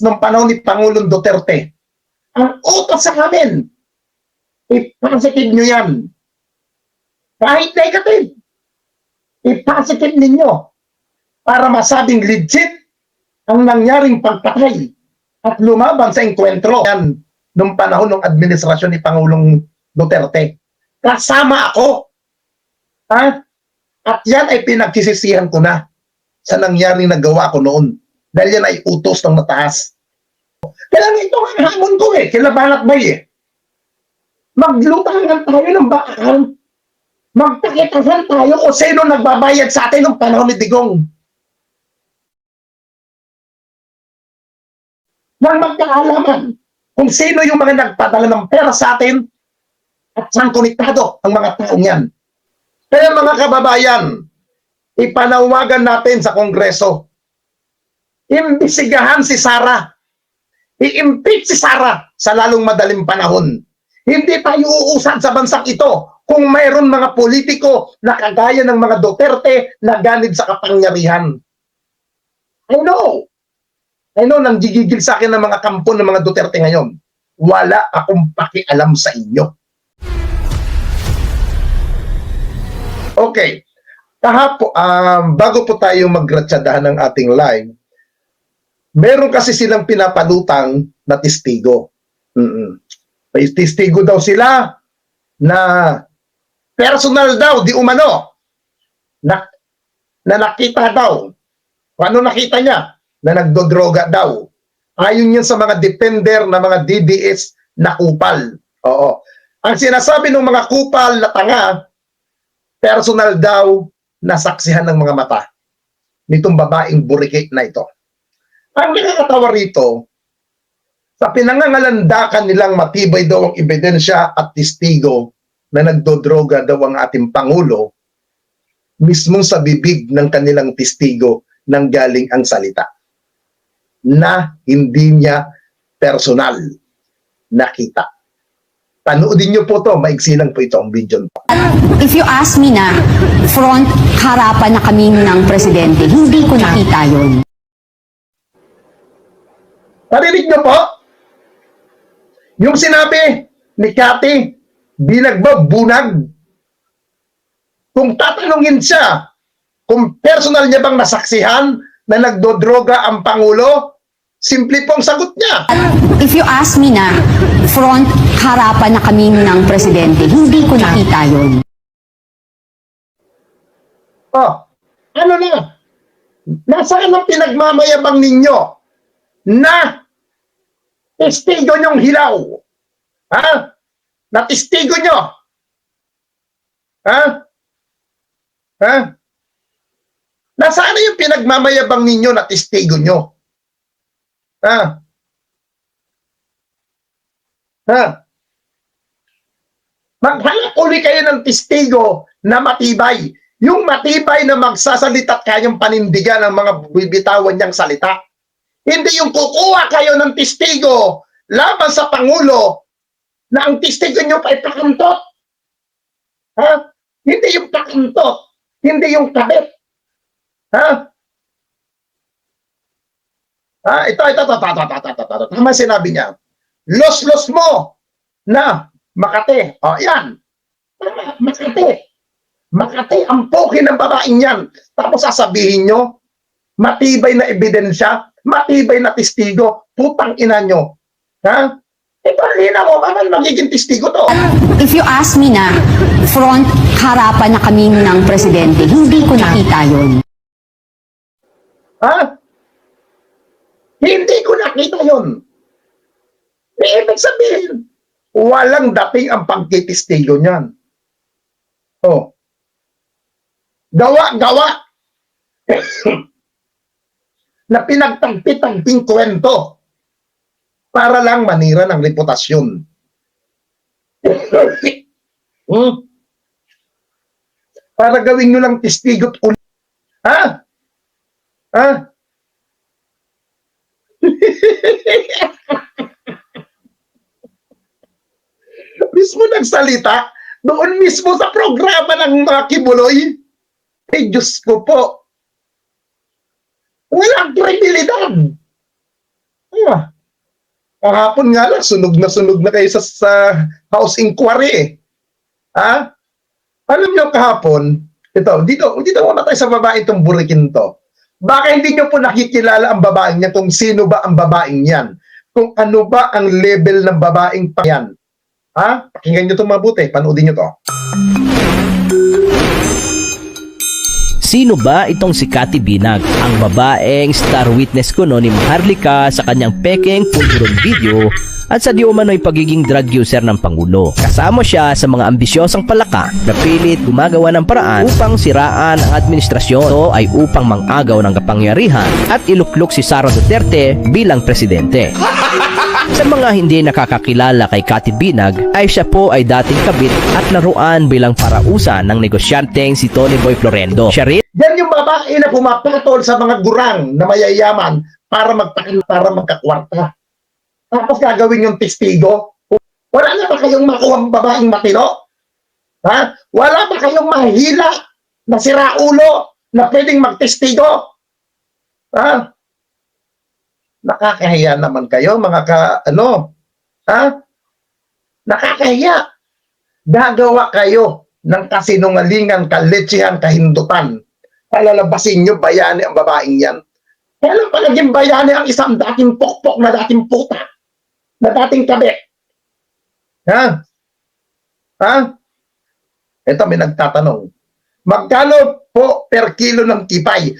nung panahon ni Pangulong Duterte. Ang utos sa amin, i-positive nyo yan. Kahit negative, i-positive ninyo para masabing legit ang nangyaring pagpatay at lumaban sa enkwentro yan nung panahon ng administrasyon ni Pangulong Duterte. Kasama ako. Ha? At yan ay pinagsisisihan ko na sa nangyaring nagawa ko noon. Dahil yan ay utos ng mataas. Kaya nga ito ang hamon ko kila Balat Bay Maglutangan tayo ng bakaan. Magpakitasan tayo kung sino nagbabayad sa atin ng panahon ni Digong. Nang magkaalaman kung sino yung mga nagpadala ng pera sa atin at saan konektado ang mga taong yan. Kaya mga kababayan, ipanawagan natin sa Kongreso. Imbisigahan si Sara. I-impeach si Sara sa lalong madaling panahon. Hindi tayo uusad sa bansang ito kung mayroon mga politiko na kagaya ng mga Duterte na ganid sa kapangyarihan. I know, nang gigigil sa akin ng mga kampo ng mga Duterte ngayon. Wala akong pakialam sa inyo. Okay. Bago po tayo magratsyadahan ng ating live, meron kasi silang pinapalutang na testigo. May testigo daw sila na personal daw, di umano. Na nakita daw. Paano nakita niya? Na nagdodroga daw. Ayon yan sa mga defender na mga DDS na kupal. Oo. Ang sinasabi ng mga kupal na tanga, personal daw na saksihan ng mga mata nitong babaeng burikit na ito. Ang nakakatawa rito, sa pinangangalandakan nilang matibay daw ang ebidensya at testigo na nagdodroga daw ang ating Pangulo, mismong sa bibig ng kanilang testigo nang galing ang salita na hindi niya personal nakita. Panoodin niyo po to, maiksi lang po ito ang video. If you ask me na front harapan na kami ng presidente, hindi ko nakita yun. Narinig niyo po? Yung sinabi ni Cathy, binagbabunag. Kung tatanungin siya, kung personal niya bang nasaksihan na nagdodroga ang Pangulo, simple pong sagot niya. If you ask me na front harapan na kami ng presidente, hindi ko nakita yun. Oh, ano na? Nasaan ang pinagmamayabang ninyo na testigo nyong hilaw? Ha? Na testigo nyo? Ha? Ha? Nasaan na yung pinagmamayabang ninyo na testigo nyo? Ha? Ha? Maghanap uli kayo ng testigo na matibay. Yung matibay na magsasalita at kayang panindigan ng mga bibitawan niyang salita. Hindi yung kukuha kayo ng testigo laban sa Pangulo na ang testigo nyo pa ipakantot. Ha? Hindi yung pakantot. Hindi yung kabit. Ha? Ito. Tama sinabi niya. Los mo na Makati. Yan. Makati, ang poki ng babaeng yan. Tapos sasabihin nyo, matibay na ebidensya, matibay na testigo, putang ina nyo. Ha? Ipalina mo, kaman magiging testigo to. If you ask me na front harapan na kami ng presidente, hindi ko nakita yun. Ha? Hindi ko nakita yun. Ibig sabihin, walang dating ang pagtitistigo niyan. Oh. Gawa. Na pinagtagpi-tagping kwento para lang manira ng reputasyon. Para gawin nyo lang testigo't ulit. Ha? Ha? Mismo nagsalita, doon mismo sa programa ng mga Kibuloy. Diyos ko po. Walang kredibilidad. Ah, kahapon nga lang, sunog na kayo sa House Inquiry eh. Ha? Alam niyo kahapon, dito muna tayo sa babae itong burikin to. Baka hindi niyo po nakikilala ang babaeng niya kung sino ba ang babaeng yan. Kung ano ba ang level ng babaeng pa yan. Ha? Pakinggan niyo itong mabuti. Panoodin niyo to. Sino ba itong si Cathy Binag? Ang babaeng star witness ko no ni Maharlika sa kanyang pekeng pulburon video at sa di umano'y pagiging drug user ng Pangulo. Kasama siya sa mga ambisyosang palaka na pilit gumagawa ng paraan upang siraan ang administrasyon. Ito ay upang mangagaw ng kapangyarihan at iluklok si Sara Duterte bilang presidente. Sa mga hindi nakakakilala kay Cathy Binag ay siya po ay dating kabit at laruan bilang parausa ng negosyanteng si Tony Boy Florendo. Siya rin Yan yung babae na pumapatol sa mga gurang na mayayaman para magkakwarta. Tapos gagawin yung testigo. Wala na ba kayong makuha babaeng matino? Ha? Wala ba kayong mahila na siraulo na pwedeng magtestigo? Ha? Nakakahiya naman kayo, mga ha? Nakakahiya. Gagawa kayo ng kasinungalingan, kaletsihan, kahindutan. Palalabasin nyo, bayani ang babaeng yan. Kailan pa naging bayani ang isang dating pokpok na dating puta? Na dating kabe? Ha? Ha? Ito, may nagtatanong. Magkano po per kilo ng tipay?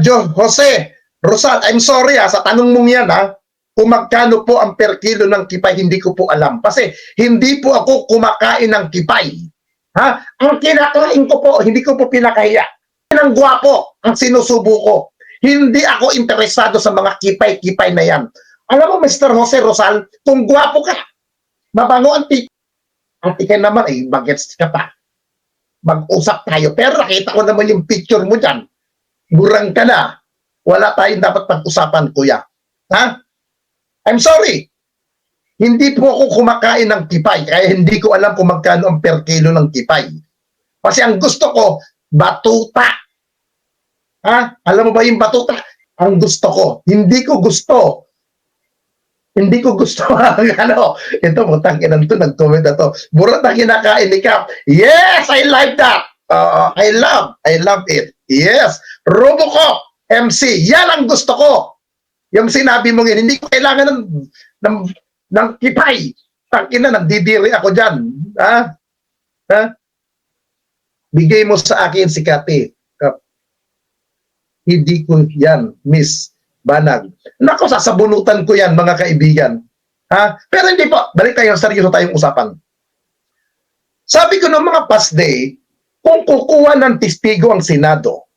Jose, Rosal, I'm sorry sa tanong mong yan kung magkano po ang per kilo ng kipay, hindi ko po alam. Kasi hindi po ako kumakain ng kipay. Ha? Ang kinakain ko po, hindi ko po pinakahiya. Ang gwapo ang sinusubo ko. Hindi ako interesado sa mga kipay-kipay na yan. Alam mo, Mr. Jose Rosal, kung gwapo ka, mabango ang tika naman, bagets ka pa. Mag-usap tayo. Pero nakita ko naman yung picture mo dyan. Burang ka na. Wala tayong dapat pag-usapan, kuya. Ha? I'm sorry. Hindi po ako kumakain ng kipay, kaya hindi ko alam kung magkano ang per kilo ng kipay. Kasi ang gusto ko, batuta. Ha? Alam mo ba yung batuta? Ang gusto ko. Hindi ko gusto. Ito, butang inan to, nag-comment na to. Burat na kinakain ni Cap. Yes, I like that. I love it. Yes. Robocop, MC. Yan ang gusto ko. Yung sinabi mo yun, hindi ko kailangan ng kipay. Tangina, nagdidiri ako dyan. Ha? Bigay mo sa akin si Cathy. Hindi ko yan, Miss Banag. Nako, sasabunutan ko yan, mga kaibigan. Ha? Pero hindi po. Balik tayo, seryoso tayong usapan. Sabi ko noong mga past day, kung kukuha ng testigo ang Senado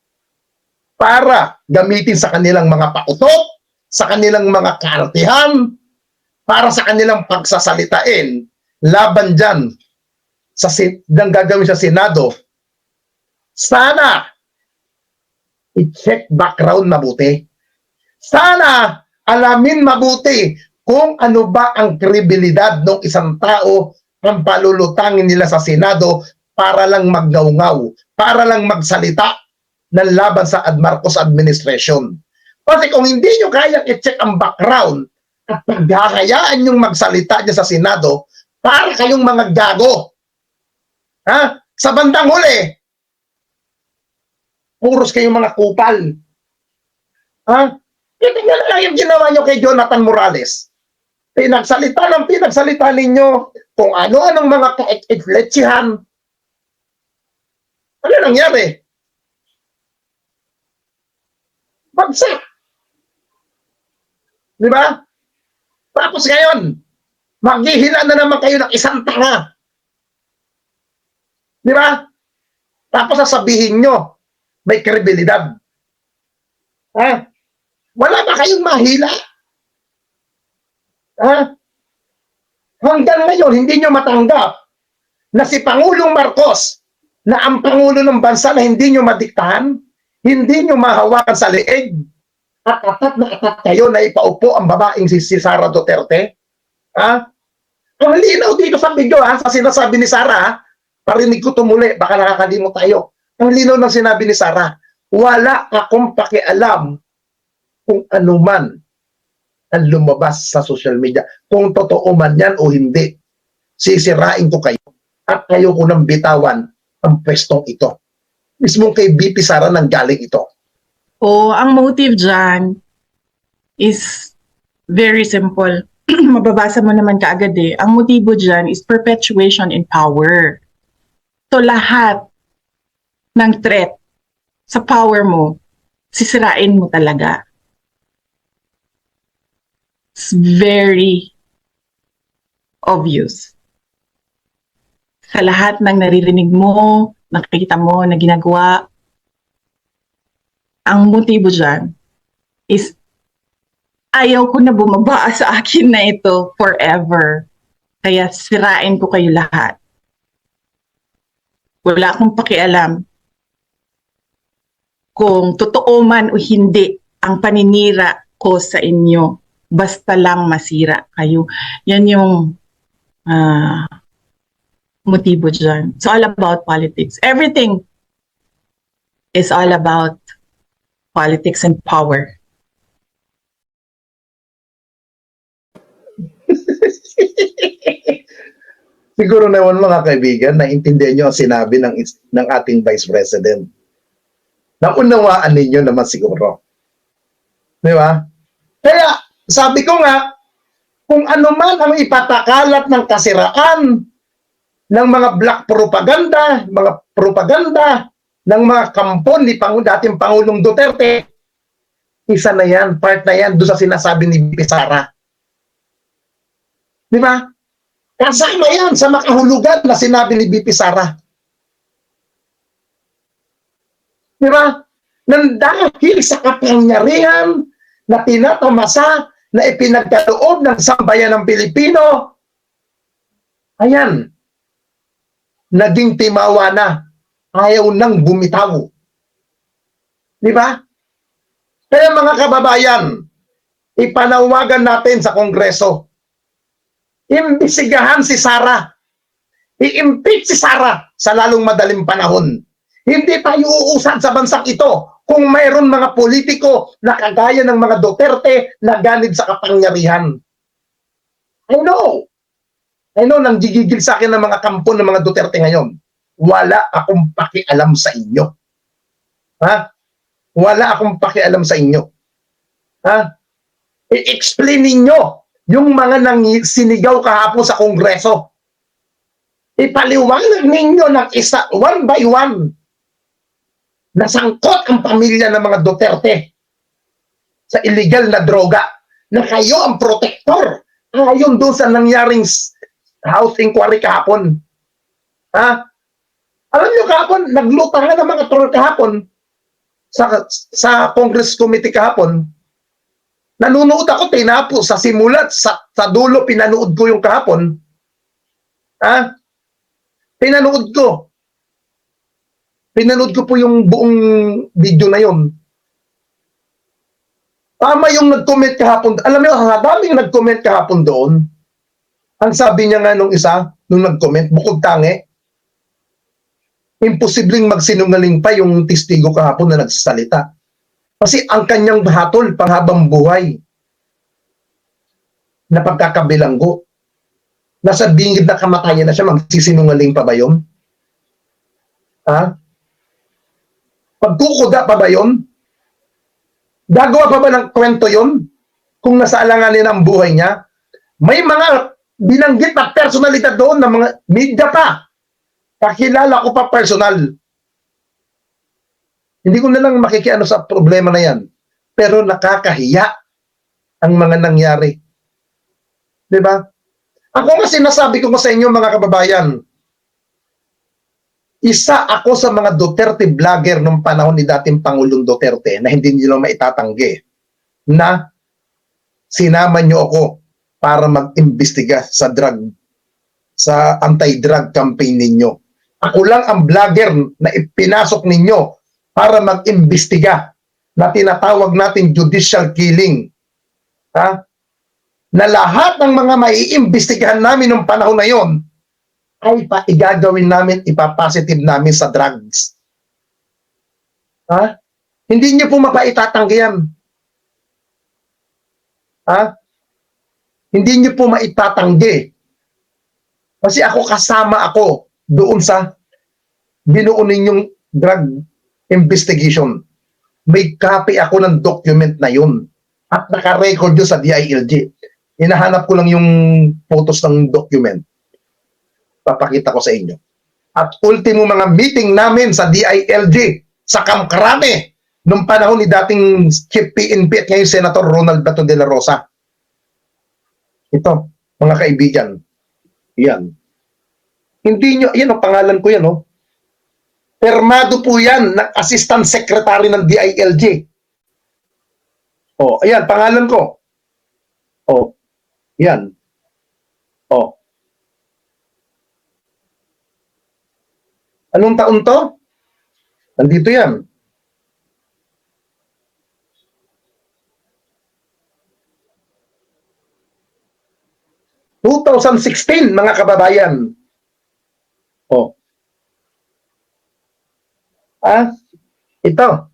para gamitin sa kanilang mga pautok, sa kanilang mga kaartihan, para sa kanilang pagsasalitain, laban dyan ng gagawin sa Senado, sana i-check background mabuti. Sana alamin mabuti kung ano ba ang kredibilidad ng isang tao ang palulutangin nila sa Senado para lang magngaw-ngaw, para lang magsalita ng laban sa Marcos administration. Kasi kung hindi nyo kayang i-check ang background at paghahayaan yung magsalita niya sa Senado, para kayong mga gago. Ha? Sa bandang huli, puros kayong mga kupal. Ha? Tingnan lang yung ginawa nyo kay Jonathan Morales. Pinagsalita ninyo kung ano-anong mga ka-ekletsihan. Ano nangyari? Bagsak. Di ba? Tapos ngayon, maghihina na naman kayo ng isang tanga. Di ba? Tapos sasabihin nyo, may kredibilidad. Ha? Wala ba kayong mahila? Ha? Hanggang ngayon, hindi nyo matanggap na si Pangulong Marcos, na ang Pangulo ng bansa na hindi nyo madiktahan, hindi nyo mahawakan sa leeg, at atat na atat kayo na ipaupo ang babaeng si Sara Duterte. Ha? Ang linaw dito sa video, sa sinasabi ni Sara, parinig ko tumuli, baka nakakalimot tayo. Ang linaw ng sinabi ni Sara, wala akong pakialam kung ano man ang lumabas sa social media. Kung totoo man yan o hindi, sisirain ko kayo at kayo ko nang bitawan ang pwestong ito. Mismong kay BP Sara nang galing ito. O, ang motive dyan is very simple. Mababasa mo naman kaagad eh. Ang motibo dyan is perpetuation in power. So lahat ng threat sa power mo, sisirain mo talaga. It's very obvious. Sa lahat ng naririnig mo, nakikita mo na ginagawa, ang motibo dyan is ayaw ko na bumaba sa akin na ito forever. Kaya sirain ko kayo lahat. Wala akong pakialam kung totoo man o hindi ang paninira ko sa inyo. Basta lang masira kayo. Yan yung motibo dyan. It's all about politics. Everything is all about politics and power. Siguro naman mga kaibigan, naintindihan nyo ang sinabi ng ating Vice President. Naunawaan ninyo naman siguro. Di ba? Kaya, sabi ko nga, kung ano man ang ipatakalat ng kasiraan ng mga black propaganda, ng mga kampon ni dating Pangulong Duterte, isa na yan, part na yan doon sa sinasabi ni BP Sara. Di ba? Kasama yan sa makahulugan na sinabi ni BP Sara. Di ba? Nang dahil sa kapangyarihan na tinatamasa na ipinagkaloob ng sambayan ng Pilipino, ayan, naging timawa na, ayaw nang bumitaw. Di ba? Kaya mga kababayan, ipanawagan natin sa Kongreso, imbisigahan si Sara. I-impeach si Sara sa lalong madaling panahon. Hindi tayo uusad sa bansang ito kung mayroon mga politiko na kagaya ng mga Duterte na ganid sa kapangyarihan. I know, nang gigigil sa akin ng mga kampon ng mga Duterte ngayon. Wala akong pakialam sa inyo. Ha? Wala akong pakialam sa inyo. Ha? I-explain ninyo yung mga sinigaw kahapon sa Kongreso. Ipaliwanag ninyo ng isa, one by one, na sangkot ang pamilya ng mga Duterte sa illegal na droga, na kayo ang protector ayon doon sa nangyaring house inquiry kahapon. Ha? Alam nyo kahapon, naglutangan ng mga troll kahapon sa Congress Committee kahapon. Nanunood ako, tinapo sa simulat, sa dulo, pinanood ko yung kahapon. Ha? Pinanood ko. Pinanood ko po yung buong video na yon. Tama yung nag-comment kahapon. Alam mo, daming nag-comment kahapon doon. Ang sabi niya nga nung isa, nung nag-comment, bukod tangi, imposibleng magsinungaling pa yung testigo kahapon na nagsasalita. Kasi ang kanyang hatol panghabang buhay na pagkakabilanggo, nasa bingid na kamatayan na siya, magsisinungaling pa ba yun? Ha? Pagkukuda pa ba yun? Gagawa pa ba ng kwento yun? Kung nasa alanganin ang buhay niya? May mga binanggit na personalidad doon na mga media pa. Kakilala ko pa personal. Hindi ko na lang makikiano sa problema na yan. Pero nakakahiya ang mga nangyari. Diba? Ako nga sinasabi ko sa inyo mga kababayan, isa ako sa mga Duterte vlogger nung panahon ni dating Pangulong Duterte na hindi nila maitatanggi na sinama nyo ako para mag-imbestiga sa anti-drug campaign ninyo. Ako lang ang vlogger na ipinasok ninyo para mag-imbestiga na tinatawag natin judicial killing. Ha? Na lahat ng mga maiimbestigahan namin ng panahon na yon ay igagawin namin, ipapositive namin sa drugs. Ha? Hindi niyo po mapaitatanggi yan. Ha? Hindi niyo po maitatanggi. Kasi kasama ako doon sa binuo ninyong drug investigation. May copy ako ng document na yun. At naka-record yun sa DILG. Hinahanap ko lang yung photos ng document. Papakita ko sa inyo. At ultimo mga meeting namin sa DILG, sa Kamkrame, nung panahon ni dating Chief PNP at ngayon Senator Ronald Bato de la Rosa. Ito, mga kaibigan. Yan. Hindi nyo, yan ang pangalan ko yan, oh. Permado po yan ng Assistant Secretary ng DILG. Oh, ayan, pangalan ko. Oh, yan. Oh. Anong taon to? Nandito yan. (2016), mga kababayan. Oh. Ito.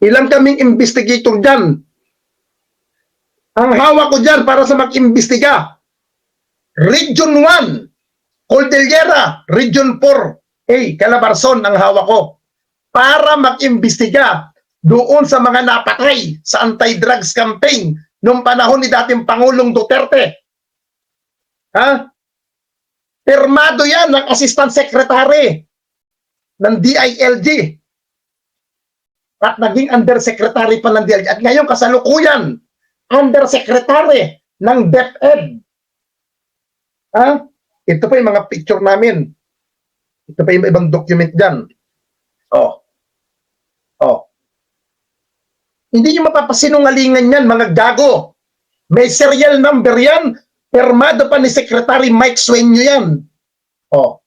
Ilang kaming investigator dyan. Ang hawak ko dyan para sa mag-imbestiga. Region 1, Cordillera, Region 4, Calabarzon ang hawak ko. Para mag-imbestiga doon sa mga napatay sa anti-drugs campaign noong panahon ni dating Pangulong Duterte. Permado yan ng Assistant Secretary ng DILG. At naging Undersecretary pa ng DILG. At ngayon kasalukuyan, Undersecretary ng DepEd. Ito pa yung mga picture namin. Ito pa yung ibang document dyan. Oh. Hindi nyo mapapasinungalingan yan, mga gago. May serial number yan. Permado pa ni Secretary Mike Sueño yan. Oh.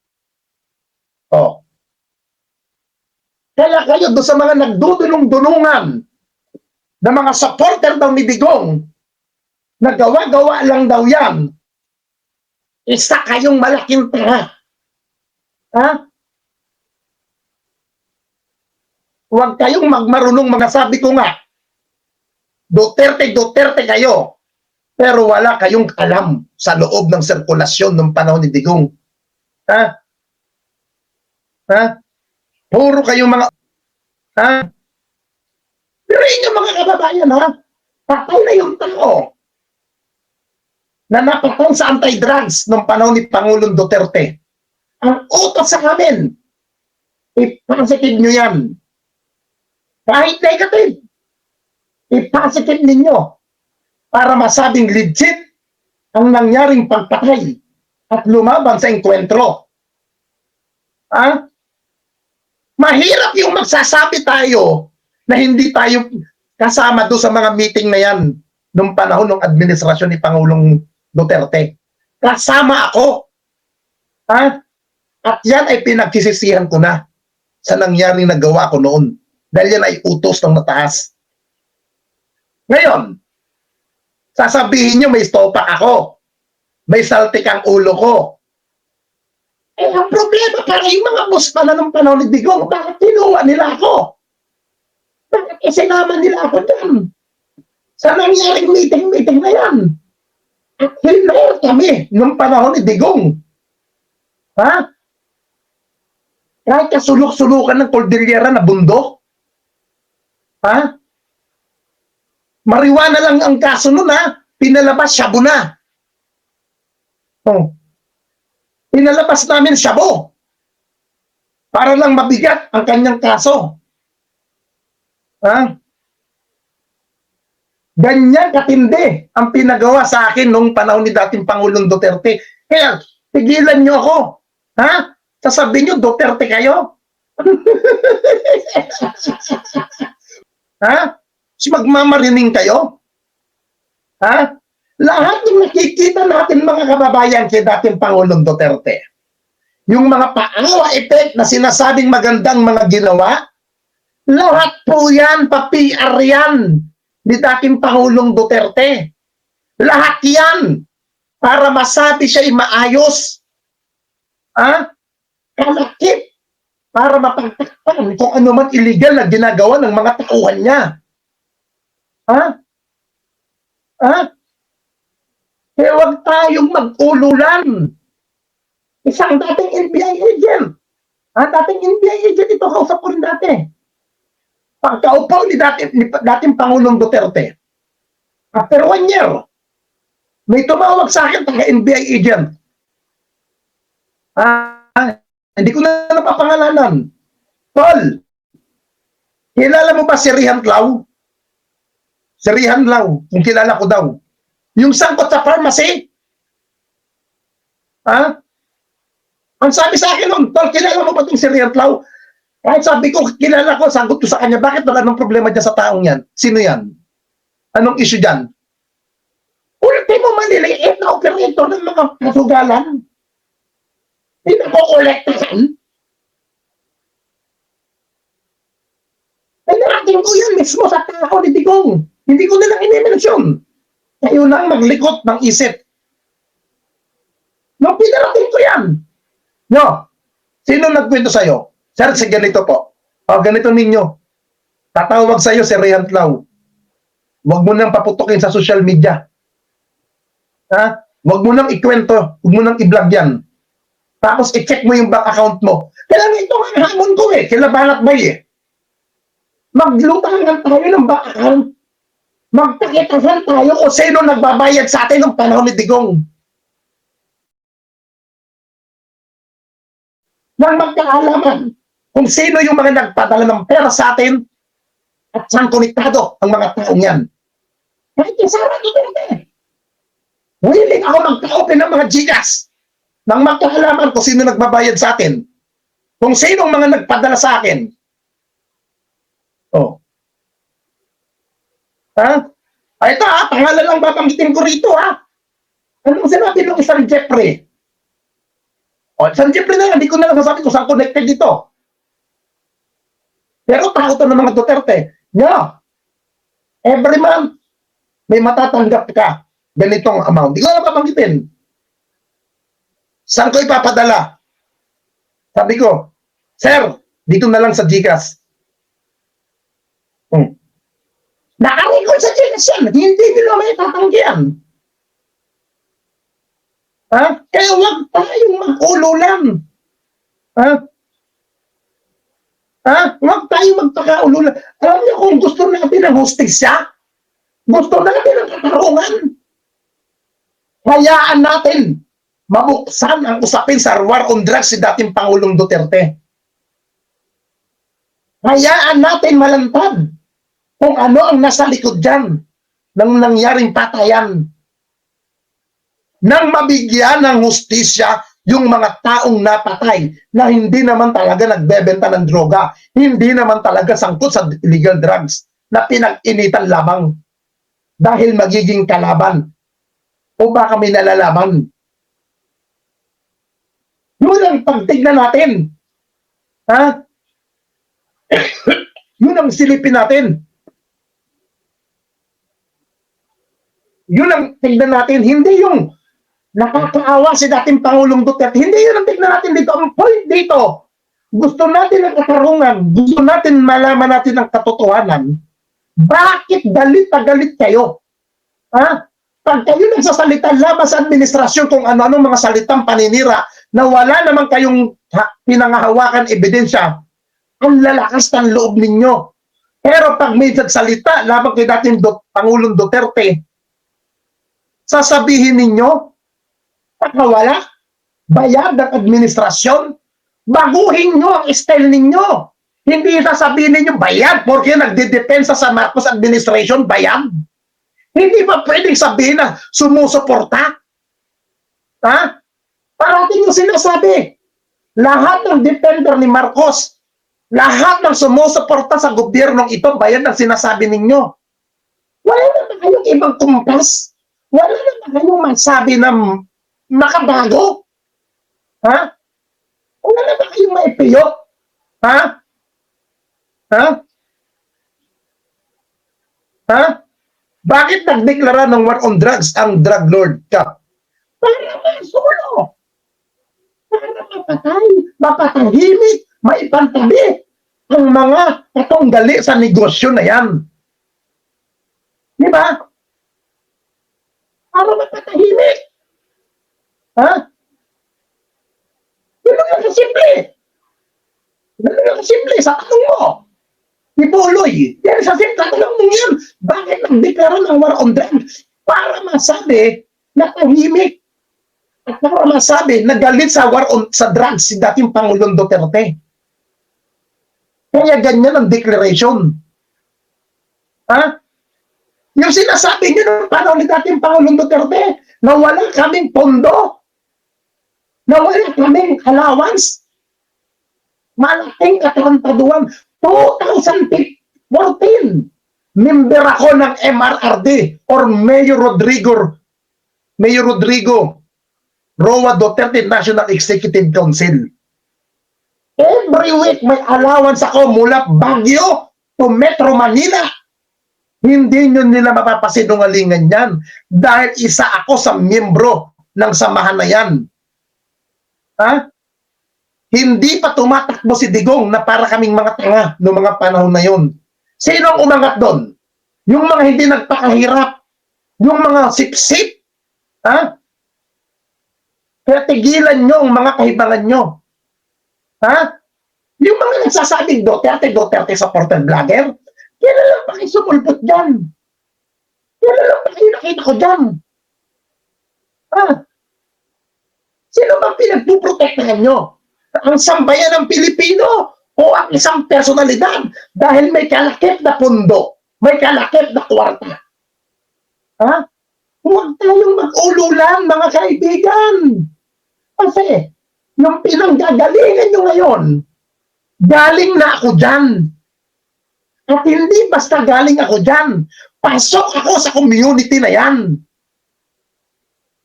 Kaya kayo doon sa mga nagdudulong-dulungan na mga supporter daw ni Digong, nagawa-gawa lang daw yan. Isa kayong malaking tanga. Huwag kayong magmarunong, mga sabi ko nga, Duterte kayo. Pero wala kayong alam sa loob ng sirkulasyon ng panahon ni Digong. Puro kayong mga... Pero inyo mga kababayan, patay na yung tao na napatong sa anti-drugs ng panahon ni Pangulong Duterte. Ang utos sa amin, i-positive nyo yan. Kahit negative, i-positive ninyo para masabing legit ang nangyaring pagpatay at lumaban sa enkwentro. Mahirap yung magsasabi tayo na hindi tayo kasama doon sa mga meeting na yan nung panahon ng administrasyon ni Pangulong Duterte. Kasama ako. At yan ay pinagsisisihan ko na sa nangyaring nagawa ko noon. Dahil yan ay utos ng mataas. Ngayon, sasabihin nyo may stopak ako. May saltik ang ulo ko. Ang problema para yung mga musmana ng panahon ni Digong, bakit kinuha nila ako? Bakit isinama nila ako dyan? Sa nangyaring meeting na yan. At hinayar kami nung panahon ni Digong. Kahit kasulok-sulukan ng Cordillera na bundok? Marijuana lang ang kaso nun, pinalabas, shabu na. Pinalabas namin shabu. Para lang mabigat ang kanyang kaso. Ganyan katindi ang pinagawa sa akin nung panahon ni dating Pangulong Duterte. Kaya, pigilan nyo ako. Sasabihin nyo, Duterte kayo? Magmamarining kayo? Lahat ng nakikita natin mga kababayan kay dating Pangulong Duterte, yung mga paawa effect na sinasabing magandang mga ginawa, lahat po yan, pa-PR yan ni dating Pangulong Duterte. Lahat yan para masabi siya'y maayos. Kalakip para mapagtakpan kung ano man illegal na ginagawa ng mga tauhan niya. Kaya Huwag tayong mag-ululan. Isang dating NBI agent. Dating NBI agent ito, kausap ko rin dati. Pagkaupo ni dating Pangulong Duterte, after 1 year, may tumawag sa akin, taga-NBI agent. Hindi ko na napapangalanan. Tol, kilala mo ba si Rihan Lau? Si Rihan Lau, kung kilala ko daw. Yung sangkot sa pharmacy? Ang sabi sa akin nun, Tol, kilala mo ba itong si Rihan Lau? Kahit sabi ko, kilala ko, sagot ko sa kanya, bakit wala nang problema dyan sa taong yan? Sino yan? Anong issue dyan? Ultimo maliliit na operator ng mga kasugalan. Pinakokolektahan. Narating ko yan mismo sa tao ni Digong. Hindi ko nilang inimensyon. Kayo nang maglikot ng isip. Nung pinarating ko yan. No, sino nagkwento sa'yo? Sir, si ganito po. Ganito ninyo. Tatawag sa'yo si Rihan Lau. Huwag mo nang paputukin sa social media. Huwag mo nang ikwento. Huwag mo nang i-vlog yan. Tapos i-check mo yung bank account mo. Kaya nga ito ang hamon ko kila Banat Bay Maglutangan tayo ng bank account. Magtakitasan tayo kung sino nagbabayad sa atin ng panahon ni Digong. Nang magkaalaman kung sino yung mga nagpadala ng pera sa atin at saan konektado ang mga taong yan. Kahit yung Sara Duterte. Willing ako magka-open ng mga Gcash nang magkaalaman kung sino nagbabayad sa atin. Kung sino ang mga nagpadala sa akin. Ito pangalan lang babanggitin ko rito Anong sinabi ng isang Jeffrey? Isang Jeffrey na hindi ko na lang sasabi kung saan connected dito. Pero tao to ng mga Duterte. Every month, may matatanggap ka ganitong amount. Hindi ko na babanggitin. Saan ko ipapadala? Sabi ko, Sir, dito na lang sa Gcash. Nakarecord sa Gcash yan. Hindi nila may tatanggihan. Kaya huwag tayong mag-ululan. Huwag tayong magpaka-ululan. Alam niyo kung gusto natin ng hustisya, gusto natin ng katarungan, hayaan natin mabuksan ang usapin sa war on drugs si dating Pangulong Duterte. Hayaan natin malantad kung ano ang nasa likod dyan ng nangyaring patayan. Nang mabigyan ng hustisya yung mga taong napatay na hindi naman talaga nagbebenta ng droga, hindi naman talaga sangkot sa illegal drugs na pinag-initan lamang dahil magiging kalaban o baka may nalalaman. Yun ang pagtignan natin. Yun ang silipin natin. Yun ang tignan natin. Hindi yung nakakaawa si dating Pangulong Duterte. Hindi yun ang tignan natin dito. Ang point dito, gusto natin ang katarungan, gusto natin malaman natin ang katotohanan. Bakit galit na galit kayo? Pag kayo nagsasalita laban sa administrasyon kung ano-ano mga salitang paninira na wala naman kayong pinangahawakan ebidensya, ang lalakas ng loob ninyo. Pero pag may nagsalita laban kay dating Pangulong Duterte, sasabihin ninyo, wala, bayad ng administrasyon, baguhin nyo ang style ninyo. Hindi sasabihin ninyo, bayad, porque nagdedepensa sa Marcos administration, bayad. Hindi ba pwedeng sabihin na sumusuporta? Parating yung sinasabi, lahat ng defender ni Marcos, lahat ng sumusuporta sa gobyernong ito, bayad ang sinasabi ninyo. Wala na kayong ibang kumpas? Wala na kayong masabi na makabago? Wala na kayong maipiyot? Bakit nagdeklara ng war on drugs ang drug lord ka? Para masulo. Para mapatay, mapatahimik, maipantabi ang mga katunggali sa negosyo na yan. Di ba? Para mapatahimik. lang simple. Ganun lang simple sa tanong mo. Ni Buloy, yan sa simple tanong mo yan. Bakit nagdeklara ng war on drugs? Para masabi na tahimik. At para masabi na galit sa war on sa drugs si dating Pangulong Duterte. Kaya ganyan ang declaration. Ha? Yung sinasabi niyo nung panahon ni dating Pangulong Duterte na wala kaming pondo, na wala kaming allowance, malaking katarantaduan. 2014, member ako ng MRRD or Mayor Rodrigo Roa Duterte National Executive Council. Every week may allowance ako mula Baguio to Metro Manila. Hindi nyo nila mapapasinungalingan yan dahil isa ako sa miyembro ng samahan na yan. Ha? Hindi pa tumatakbo si Digong na para kaming mga tanga noong mga panahon na yun. Sino ang umangat doon? Yung mga hindi nagpakahirap. Yung mga sip-sip. Ha? Kaya tigilan nyo ang mga kahibangan nyo. Ha? Yung mga nagsasabing Duterte supporter vlogger, kailan lang pa kayo sumulpot dyan? Kailan lang pa kayo nakita ko dyan? Ha? Sino bang pinagpuprotektahan nyo? Ang sambayan ng Pilipino o ang isang personalidad dahil may kalakip na pundo, may kalakip na kwarta. Ha? Huwag tayong mag-ululan, mga kaibigan. Kasi, yung pinanggagalingan nyo ngayon, galing na ako dyan. At hindi basta galing ako dyan. Pasok ako sa community na yan.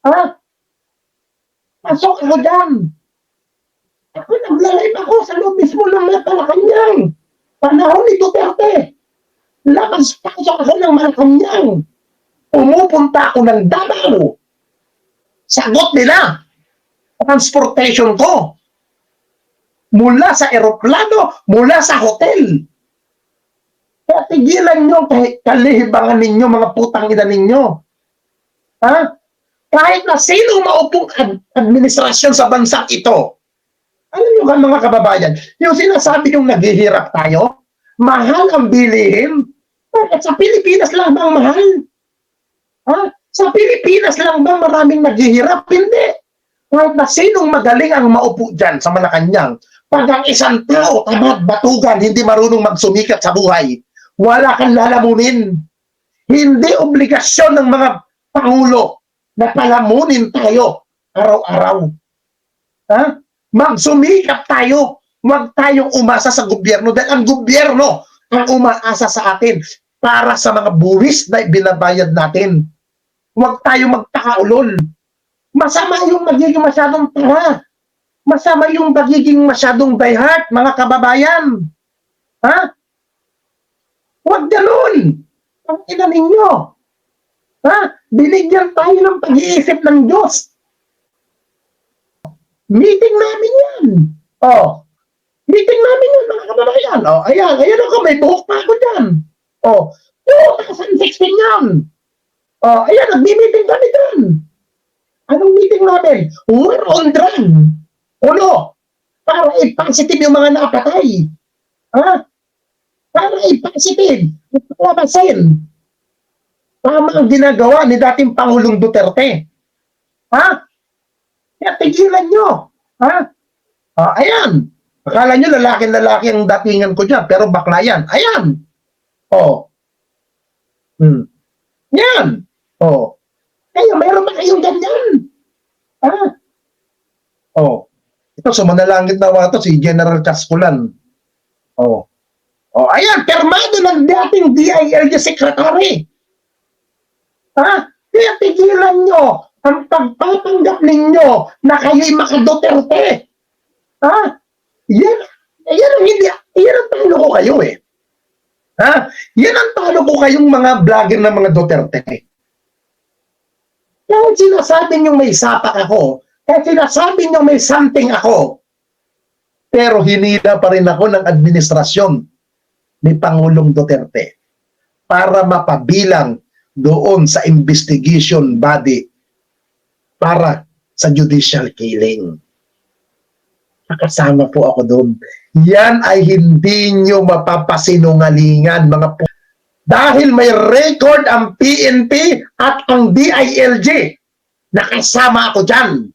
Ha? Pasok ako dyan. Ako naglalay ako sa loob mismo ng Malacanang. Panahon ni Duterte. Pasok ako ng Malacanang. Pumupunta ako ng Davao. Sagot nila. Transportation ko. Mula sa eroplano, mula sa hotel. Kaya tigilan nyo kalihibangan ninyo, mga putang ina ninyo. Ha? Kahit na sino maupong administrasyon sa bansang ito, alam nyo ka mga kababayan, yung sinasabi yung naghihirap tayo, mahal ang bilihin, bakit sa Pilipinas lang bang mahal? Ha? Sa Pilipinas lang bang maraming naghihirap? Hindi. Kahit na sinong magaling ang maupo dyan sa Malacanang, pag ang isang tao, tamad, batugan, hindi marunong magsumikat sa buhay, wala kang lalamunin. Hindi obligasyon ng mga pangulo na palamunin tayo araw-araw. Ha? Magsumikap tayo. Huwag tayong umasa sa gobyerno dahil ang gobyerno ang umaasa sa atin para sa mga buwis na binabayad natin. Huwag tayong magtakaulol. Masama yung magiging masyadong tanga. Masama yung magiging masyadong diehard, mga kababayan. Ha? Huwag ganun. Ang ina ninyo. Ha? Binigyan tayo ng pag-iisip ng Diyos. Meeting namin yan. Oh. Meeting namin yan, mga kababayan. Oh, ayan ako, may buhok pa ako dyan. Oh, 2016 yan. Oh, ayan, nagbi-meeting kami dyan. Anong meeting namin? War on drug. Uno, para i-positive yung mga napatay. Ha? Para i-positive. Ipaklabasin. Tama ang ginagawa ni dating Pangulong Duterte. Ha? Kaya tigilan nyo. Ha? Ayan. Akala nyo lalaki-lalaki ang datingan ko dyan, pero bakla yan. Ayan. Oh. Yan. Oh. Kaya mayroon ba kayong ganyan? Ha? Oh. Ito, sumanalangit na wato si General Casculan. Oh. Oh, ayan, permado ng dating DILG Secretary. Ha? Kaya tigilan nyo ang pagpapanggap ninyo na kayo'y maka-Duterte. Ha? Yan ang talo ko kayo eh. Ha? Yan ang talo ko kayong mga vlogger ng mga Duterte. Kaya sinasabi nyo may sapak ako, kaya sinasabi nyo may something ako, pero hinila pa rin ako ng administrasyon ni Pangulong Duterte para mapabilang doon sa investigation body para sa judicial killing. Nakasama po ako doon. Yan ay hindi nyo mapapasinungalingan, mga po. Dahil may record ang PNP at ang DILG. Nakasama ako dyan.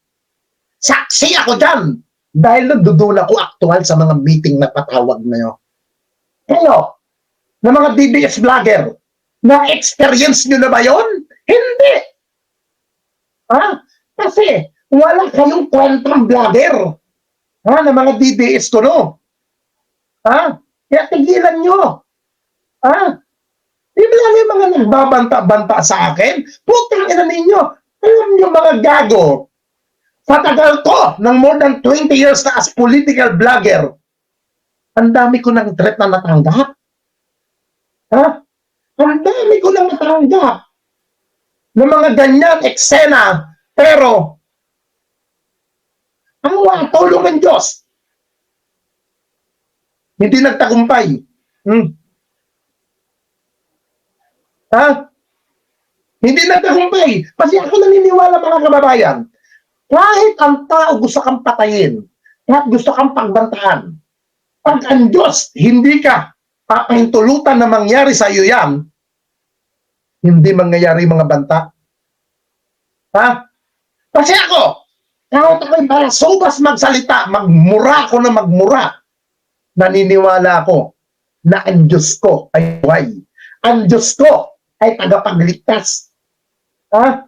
Saksi ako dyan. Dahil nagdudula ko aktual sa mga meeting na patawag na yun. Kayo, na mga DBS vlogger, na-experience nyo na ba yun? Hindi. Ha? Kasi wala kayong kwentang vlogger. Ha? Na mga DBS ko, no? Ha? Kaya tigilan nyo. Ha? Di ba lang yung mga nagbabanta-banta sa akin? Putang ina ninyo. Alam nyo mga gago, sa tagal ko, ng more than 20 years na as political vlogger, ang dami ko ng threat na natanggap. Ha? Ang dami ko nang natanggap ng mga ganyan eksena, pero ang tulong ng Diyos hindi nagtagumpay. Ha? Hindi nagtagumpay. Kasi ako naniniwala, mga kababayan, kahit ang tao gusto kang patayin, kahit gusto kang pagbantaan, pag ang Diyos hindi ka papahintulutan na mangyari sa iyo yan, hindi mangyayari mga banta. Ha? Kasi ako, kahit ako'y para sobas magsalita, magmura ako na magmura, naniniwala ako na ang Diyos ko ay buhay. Ang Diyos ko ay tagapagligtas. Ha?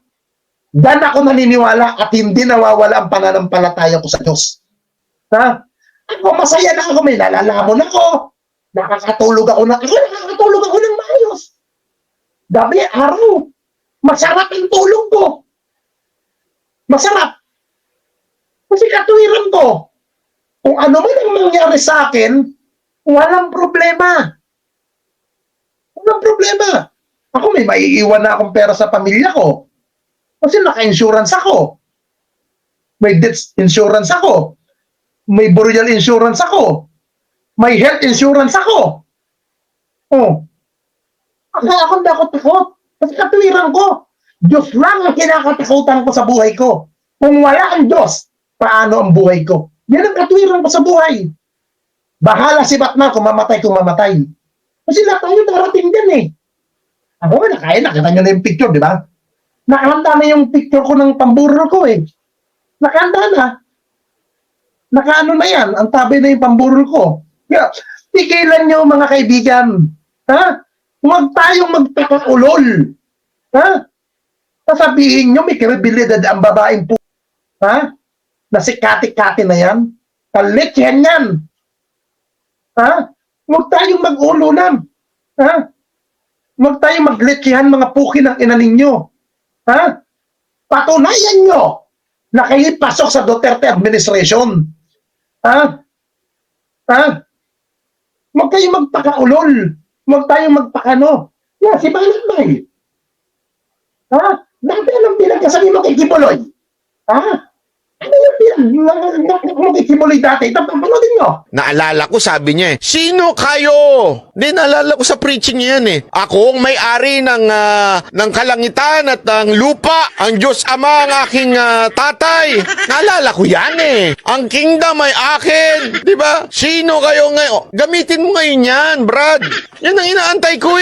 Dan ako naniniwala at hindi nawawala ang pananampalataya ko sa Diyos. Ha? Ako masaya na ako, may nalalamon ako. Nakakatulog ako ng maayos. Gabi, araw. Masarap ang tulog ko. Masarap. Kasi katuwiran ko. Kung ano man ang mangyari sa akin, walang problema. Walang problema. Ako may maiiwan na akong pera sa pamilya ko. Kasi naka-insurance ako. May death insurance ako. May burial insurance ako. May health insurance ako. Oh. Ako hindi ako takot. Kasi katuwiran ko. Diyos lang ang kinakatakutan ko sa buhay ko. Kung wala ang Diyos, paano ang buhay ko? Yan ang katuwiran ko sa buhay. Bahala si Batman kung mamatay. Kasi lahat tayo darating din eh. Ako nga nakita nyo na yung picture, di ba? Nakahanda na yung picture ko ng pamburol ko eh. Nakahanda na. Nakaano na yan, ang tabi na yung pamburol ko. Kaya, tigilan nyo mga kaibigan. Ha? Huwag tayong magpakaulol. Ha? Sasabihin nyo may kredibilidad ang babaeng po. Ha? Na si Kati-Kati na yan. Kalit yan. Ha? Huwag tayong mag-ulunan. Ha? Huwag tayong maglitchihan mga puki ng ina ninyo. Ha? Patunayan nyo na kayo pasok sa Duterte administration. Ha? Ha? Huwag kayong magpakaulol. Huwag tayong magpakano. Yeah, si Balat Bay. Ha? Dati anong pinagkasabi mo kay Kibuloy? Ha? Ano yung pinag kay Kibuloy dati? Tapapanoodin nyo. Naalala ko, sabi niya sino kayo? Naalala ko sa preaching niya yan Ako ang may-ari ng kalangitan at ng lupa. Ang Diyos Ama ang aking tatay. Naalala ko yan Ang kingdom ay akin. Di ba? Sino kayo ngayon? Gamitin mo ngayon yan, Brad. Yan ang inaantay ko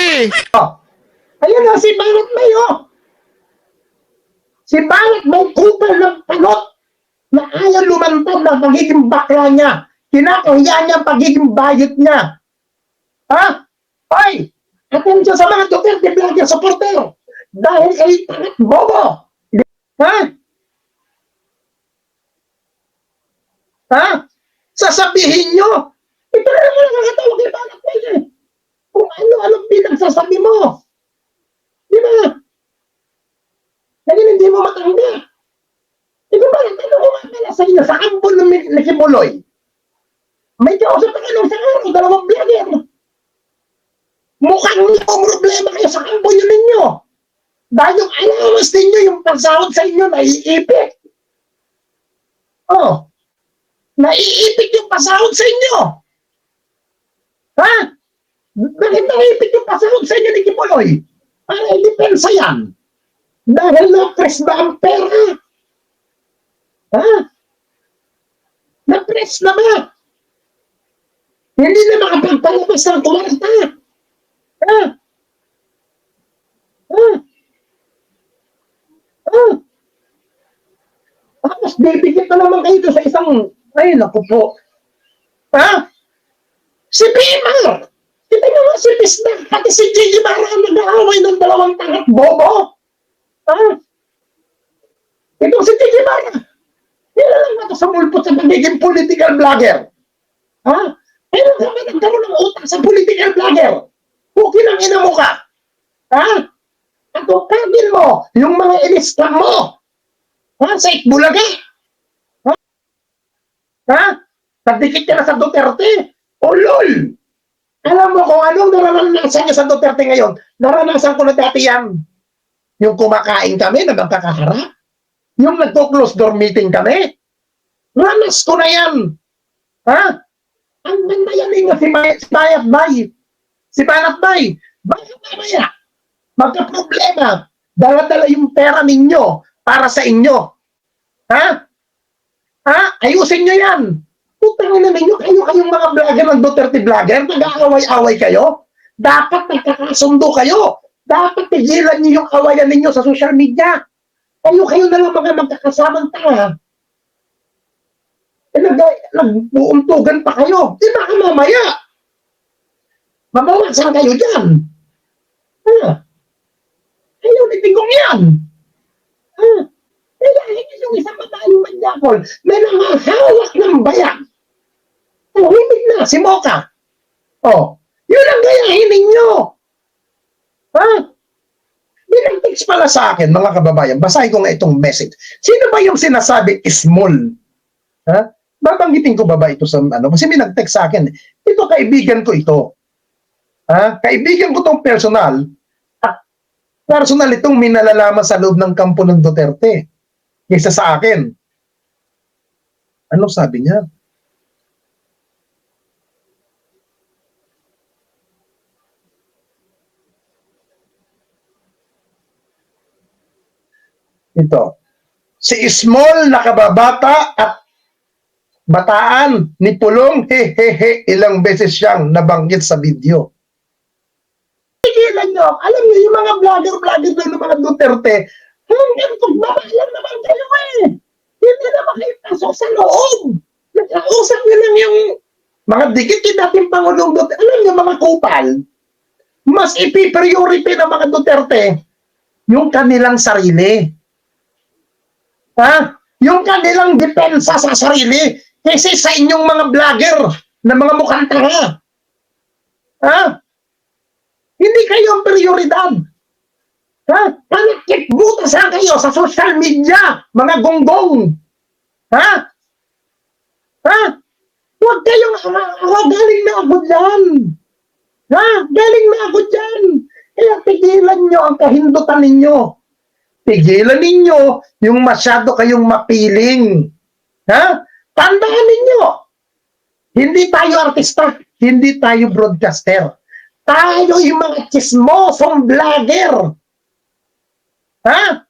Ayun na, si Balat Bay Si Balat Bay kupal ng panot na ayaw lumantad ng pagiging bakla niya. Kinakahiya niya ang pagiging bayot niya. Ha? Hoy! Atensyon sa mga Duterte vlogger supporter. Dahil kayo tangat bobo. Ha? Ha? Sasabihin nyo. Ito na naman nakakatawag kay Balat Bay Kung ano-anong pinagsasabi mo. Di ba? Kaya hindi mo matanggap. Ito ba, tanong ko nga sa inyo, sa kampo ng Kibuloy, may kausap na kanong sa araw, dalawang vlogger. Mukhang may problema kayo sa kampo nyo ninyo. Dahil yung allowance ninyo, yung pagsahod sa inyo, naiipit. Oh, naiipit yung pasahod sa inyo. Ha? Bakit naiipit yung pasahod sa inyo ni Kibuloy? Para i-depensa yan. Dahil na-press ba ang pera? Ha? Na-press stress na ba? Hindi na makapagpalabas ng kwarta. Ha? Ha? Ha? Tapos bibigyan ka naman kayo sa isang, ay naku po. Ha? Si Bimar! Kita nyo nga si Pisna, pati si Gigi Barra ang nag-aaway ng dalawang tangat bobo. Ha? Itong si Gigi Barra, nilalang na ito sa mulpot sa pagiging political vlogger. Ha? Pero naman nagkaroon ng utang sa political vlogger. Pukin ang ina mo ka. Ha? At upagin mo yung mga iniscam mo. Ha? Sa Itbulaga. Ha? Ha? Nagdikit ka na sa Duterte. O lol! Alam mo kung anong naranasan niya sa Duterte ngayon? Naranasan ko na dati yan. Yung kumakain kami na magkakaharap. Yung nagko-close door meeting kami. Ranas ko na yan. Ha? Ang mandayaling nga si Bayat Bay. Si Banat Bay. Baka mamaya, magka-problema. Dala-dala yung pera ninyo para sa inyo. Ha? Ha? Ayusin nyo yan. Putangin na ninyo, kayong mga vlogger ng Duterte vlogger, nag-aaway-away kayo. Dapat nagkakasundo kayo. Dapat tigilan niyo yung awayan ninyo sa social media. Kayo na lang mga magkakasamang tanga. Nagbuuntugan pa kayo. Di ba mamaya? Mabawasan kayo dyan. Ha? Ayaw ni Tingkong yan. Ha? Kaya yung isang babaeng manjakol may nangahawak ng bayan. Tahimik na si Mocha. Oh, yun ang gayahin ninyo. Ha? Binag-text pala sa akin, mga kababayan, basahin ko nga itong message. Sino ba yung sinasabing small? Ha? Babanggitin ko ba ito sa ano? Kasi may nag-text sa akin. Ito, kaibigan ko ito. Ha? Kaibigan ko itong personal. At personal itong minalalaman sa loob ng kampo ng Duterte. Kaysa sa akin. Ano sabi niya? Ito. Si small na kababata at bataan ni Pulong, hehehe, ilang beses siyang nabanggit sa video. Tigilan nyo. Alam niyo, yung mga vlogger ng mga Duterte, hanggang pagbabalang naman kayo eh. Hindi naman kayo pasok sa loob. Nakausap nyo lang yung mga dikit dating Pangulong Duterte. Alam niyo, mga kupal, mas ipipriority ng mga Duterte yung kanilang sarili. Ha? Yung kanilang depensa sa sarili kasi sa inyong mga vlogger na mga mukhang tanga. Ha? Hindi kayo ang prioridad. Ha? Panakit-butasan kayo sa social media, mga gonggong. Ha? Ha? Huwag kayong galing na ako dyan. Ha? Galing na ako dyan. Kaya tigilan nyo ang kahindutan ninyo. Tigilan ninyo yung masyado kayong mapiling. Ha? Tandaan ninyo, hindi tayo artista, hindi tayo broadcaster. Tayo yung mga chismosong vlogger. Ha?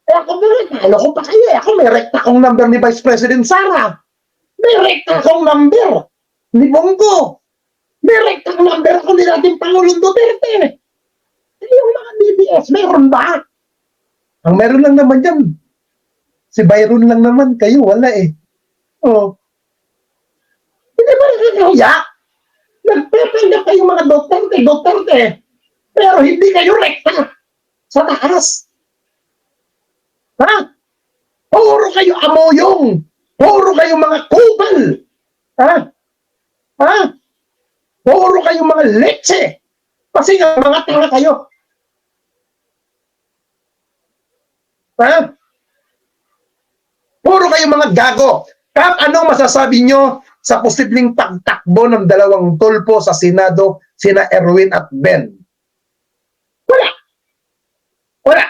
Eh ako talo ko pa kayo. Ako may rekta kong number ni Vice President Sara. May rekta kong number ni Bongo. May rekta kong number ako ni dating Pangulong Duterte. Yung mga BBS, meron ba? Ang meron lang naman yan, si Byron lang naman, kayo wala eh. Oh. Hindi ba nakakaya? Nagpapanggap kayong mga Duterte, pero hindi kayo rekta sa taas. Ha? Puro kayo amoyong, puro kayo mga kupal. Ha? Ha? Puro kayo mga leche. Kasi nga mga tanga kayo. Ha? Puro kayo mga gago. Kap, anong masasabi nyo sa posibleng pagtakbo ng dalawang tulpo sa Senado, sina Erwin at Ben? Wala. Wala.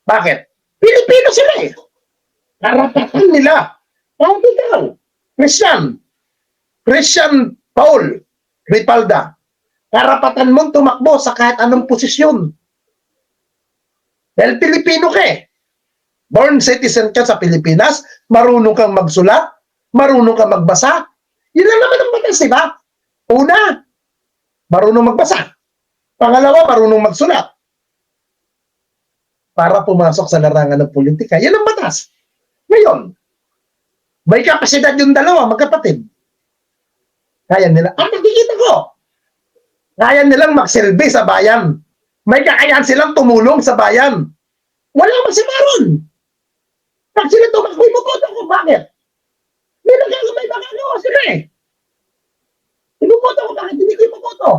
Bakit? Pilipino sila eh. Karapatan nila. Hindi ka. Christian Paul Ripalda. Karapatan mong tumakbo sa kahit anong posisyon. Dahil Pilipino ka eh. Born citizen ka sa Pilipinas, marunong kang magsulat, marunong ka magbasa. Yun lang naman ang batas, di ba? Una, marunong magbasa. Pangalawa, marunong magsulat. Para pumasok sa larangan ng politika. Yan ang batas. Ngayon, may kapasidad yung dalawa, magkapatid. Kaya nila, nakikita ko, kaya nilang magsilbi sa bayan. May kakayahan silang tumulong sa bayan. Wala masimaron. Pag sila tumakbo, ibuboto ko. Bakit? May magagawa sila eh. Ibuboto ko. Bakit hindi ko ibuboto?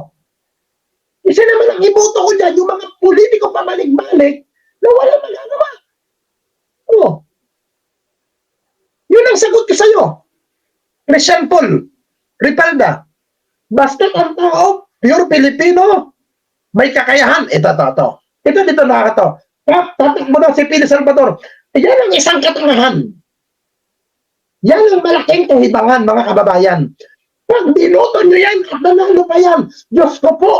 Isa naman ang iboto ko dyan, yung mga politiko pabalik-balik na walang magagawa. Oh. Yun ang sagot ko sa'yo. Christian Paul, Ripalda, basta ang tao, pure Pilipino, may kakayahan. Ito. Ito dito nakakato. Tatakbo daw si Pili Salvador. Yan ang isang katangahan. Yan ang malaking kahibangan, mga kababayan. Pag binoto nyo yan at nanalo pa yan, Diyos ko po,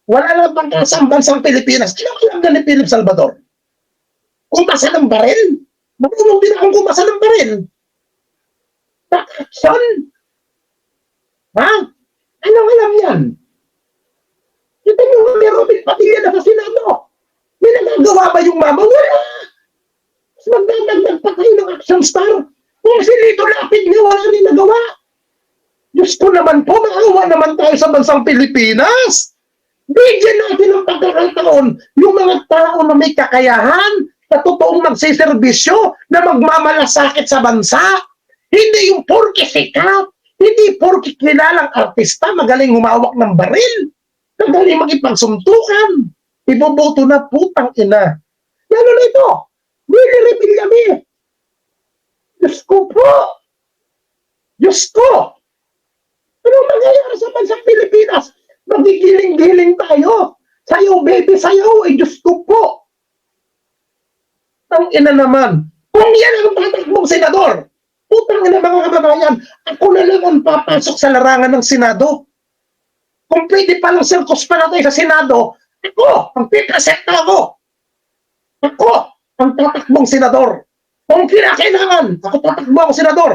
wala lang pagkasang bansang Pilipinas. Ano alam na ni Philip Salvador? Kumasa ng baril? Marunong din akong kumasa ng baril. Action? Ha? Anong alam yan? Ito yung may Robin Padilla na sa Senado. May nagagawa ba yung mama? Wala! Mas magdadagdag pa kayo ng action star. Kung si Lito Lapid nga wala rin nagawa. Diyos ko naman po, maawa naman tayo sa bansang Pilipinas. Bigyan natin ng pagkakataon yung mga tao na may kakayahan na totoong magsiservisyo na magmamalasakit sa bansa. Hindi yung porke sikat. Hindi porke kilalang artista magaling humawak ng baril. Magaling makipagsuntukan. Iboboto na putang ina. Lalo na ito. Nilirebil kami. Diyos ko po. Diyos ko. Anong nangyayari sa bansang Pilipinas? Magigiling-giling tayo. Sayaw, baby, sayaw. Ay, Diyos ko po. Ang ina naman. Kung yan ang tatakbong senador, putang ina mga kababayan, ako na lang ang papasok sa larangan ng Senado. Kung pwede palang circus pa natin sa Senado, ako, ang pipresenta ako. Ako, ang tatakbong senador. Kung kinakailangan, ako tatakbo ako senador.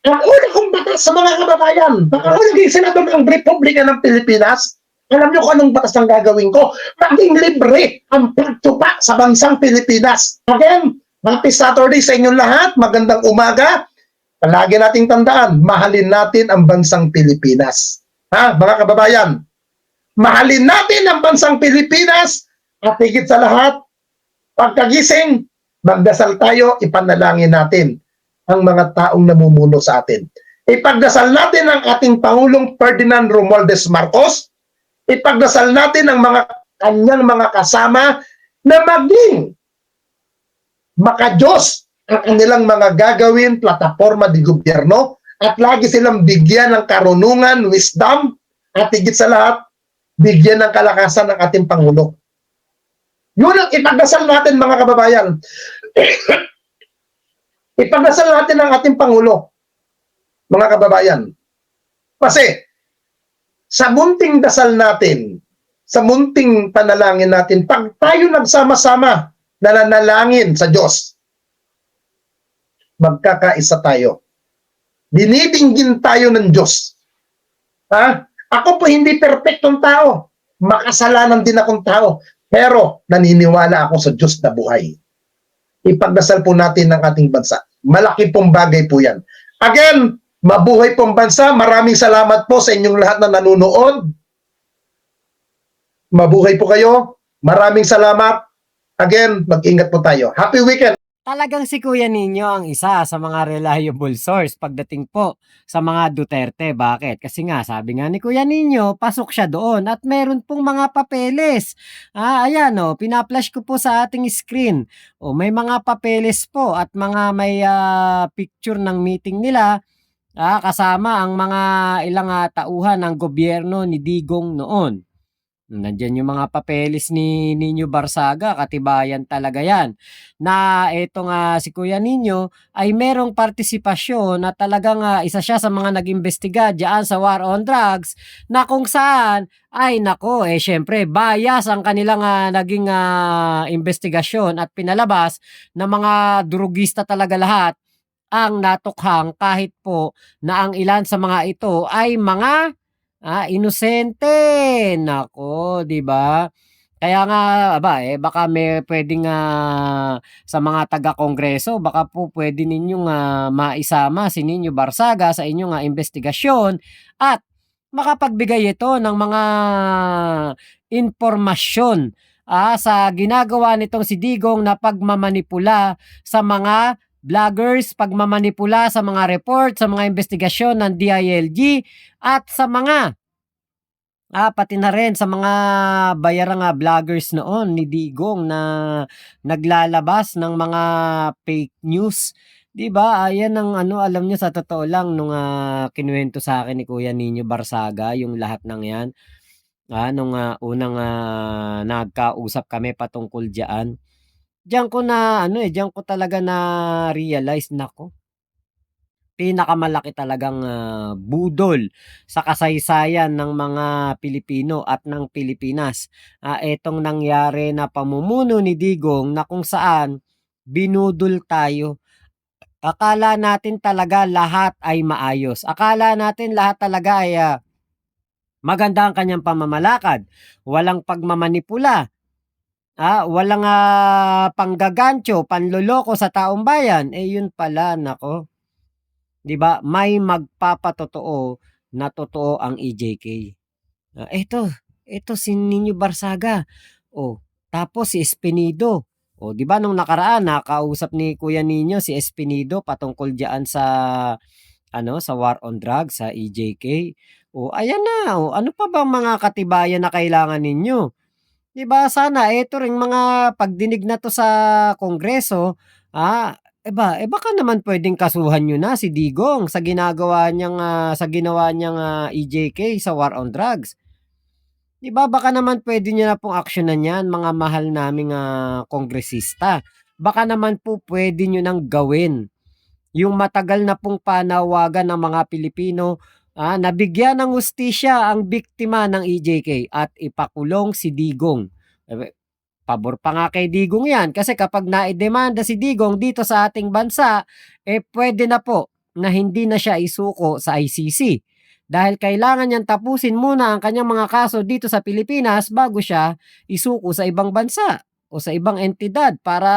Ang una kong batas sa mga kababayan, baka ako naging senador ng Republika ng Pilipinas, alam niyo kung anong batas ang gagawin ko? Maging libre ang pagtupa sa bansang Pilipinas. Again, happy Saturday sa inyong lahat. Magandang umaga. Palagi nating tandaan, mahalin natin ang bansang Pilipinas. Ha, mga kababayan? Mahalin natin ang bansang Pilipinas at higit sa lahat, pagkagising, magdasal tayo, ipanalangin natin ang mga taong namumuno sa atin. Ipagdasal natin ang ating Pangulong Ferdinand Romualdez Marcos. Ipagdasal natin ang mga kanyang mga kasama na maging makadiyos ang kanilang mga gagawin, plataforma di gobyerno, at lagi silang bigyan ng karunungan, wisdom, at higit sa lahat, bigyan ng kalakasan ng ating Pangulo. Yun ang ipagdasal natin, mga kababayan. Ipagdasal natin ang ating Pangulo, mga kababayan. Kasi, sa munting dasal natin, sa munting panalangin natin, pag tayo nagsama-sama nananalangin sa Diyos, magkakaisa tayo. Dinidinggin tayo ng Diyos. Ha? Ako po hindi perfectong tao. Makasalanan din akong tao. Pero naniniwala ako sa Diyos na buhay. Ipagdasal po natin ang ating bansa. Malaki pong bagay po yan. Again, mabuhay pong bansa. Maraming salamat po sa inyong lahat na nanonood. Mabuhay po kayo. Maraming salamat. Again, mag-ingat po tayo. Happy weekend! Talagang si Kuya Nino ang isa sa mga reliable source pagdating po sa mga Duterte. Bakit? Kasi nga, sabi nga ni Kuya Nino, pasok siya doon at meron pong mga papeles. Ayan o, pina-flash ko po sa ating screen. O, may mga papeles po at mga may picture ng meeting nila kasama ang mga ilang tauhan ng gobyerno ni Digong noon. Nandiyan yung mga papeles ni Nino Barsaga, katibayan talaga yan. Na etong si Kuya Nino ay merong partisipasyon na talagang isa siya sa mga nag-imbestiga diyan sa war on drugs na kung saan ay nako syempre bias ang kanilang naging investigasyon at pinalabas na mga drugista talaga lahat ang natukhang kahit po na ang ilan sa mga ito ay mga inosente. Nako, 'di ba? Kaya nga baka may puwedeng, sa mga taga-Kongreso baka po puwede ninyong, maisama si Nino Barsaga sa inyong, investigasyon at makapagbigay ito ng mga impormasyon, sa ginagawa nitong si Digong na pagmamanipula sa mga vloggers, pagmamanipula sa mga report, sa mga investigasyon ng DILG at sa mga pati na rin sa mga bayarang, vloggers noon ni Digong na naglalabas ng mga fake news, 'di ba? Ayan ang ano, alam niyo sa totoo lang nung, kinuwento sa'kin ni Kuya Nino Barsaga yung lahat ng 'yan, nung, unang, nagkausap kami patungkol diyan ko na ano, diyan ko talaga na-realize, naku, pinakamalaki talagang, budol sa kasaysayan ng mga Pilipino at ng Pilipinas. Etong nangyari na pamumuno ni Digong na kung saan binudol tayo. Akala natin talaga lahat ay maayos. Akala natin lahat talaga ay, maganda ang kanyang pamamalakad, walang pagmamanipula, walang, panggagantiyo, panloloko sa taong bayan. Eh, yun pala, naku. 'Di ba, may magpapatotoo na totoo ang EJK. Eto si Nino Barsaga, tapos si Espinido. 'Di ba nung nakaraan nakausap ni Kuya Nino si Espinido patungkol diyaan sa ano, sa war on drugs sa EJK. Ayan na, ano pa bang mga katibayan na kailangan ninyo? 'Di ba sana eto ring mga pagdinig na 'to sa Kongreso, baka naman puwedeng kasuhan niyo na si Digong sa ginagawa niyang, sa ginawa niyang, EJK sa war on drugs. 'Di ba baka naman puwede niyo na pong aksiyunan 'yan mga mahal naming, kongresista. Baka naman po puwede niyo nang gawin yung matagal na pong panawagan ng mga Pilipino, na bigyan ng hustisya ang biktima ng EJK at ipakulong si Digong. Pabor pa nga kay Digong 'yan kasi kapag naidemanda si Digong dito sa ating bansa, puwede na po na hindi na siya isuko sa ICC. Dahil kailangan niyang tapusin muna ang kanyang mga kaso dito sa Pilipinas bago siya isuko sa ibang bansa o sa ibang entidad para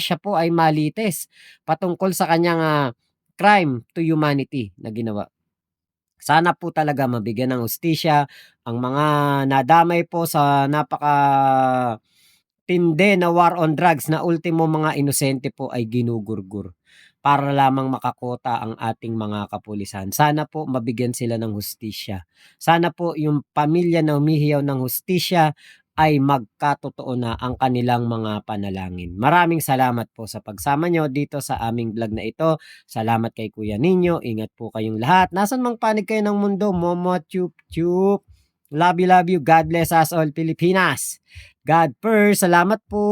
siya po ay malites patungkol sa kanyang, crime to humanity na ginawa. Sana po talaga mabigyan ng hustisya ang mga nadamay po sa tindi na war on drugs na ultimo mga inosente po ay ginugurgur para lamang makakota ang ating mga kapulisan. Sana po mabigyan sila ng hustisya. Sana po yung pamilya na humihiyaw ng hustisya ay magkatotoo na ang kanilang mga panalangin. Maraming salamat po sa pagsama nyo dito sa aming vlog na ito. Salamat kay Kuya Nino. Ingat po kayong lahat. Nasan mang panig kayo ng mundo, Momo, Chup, Chup. Love you, love you. God bless us all, Pilipinas. God first. Salamat po.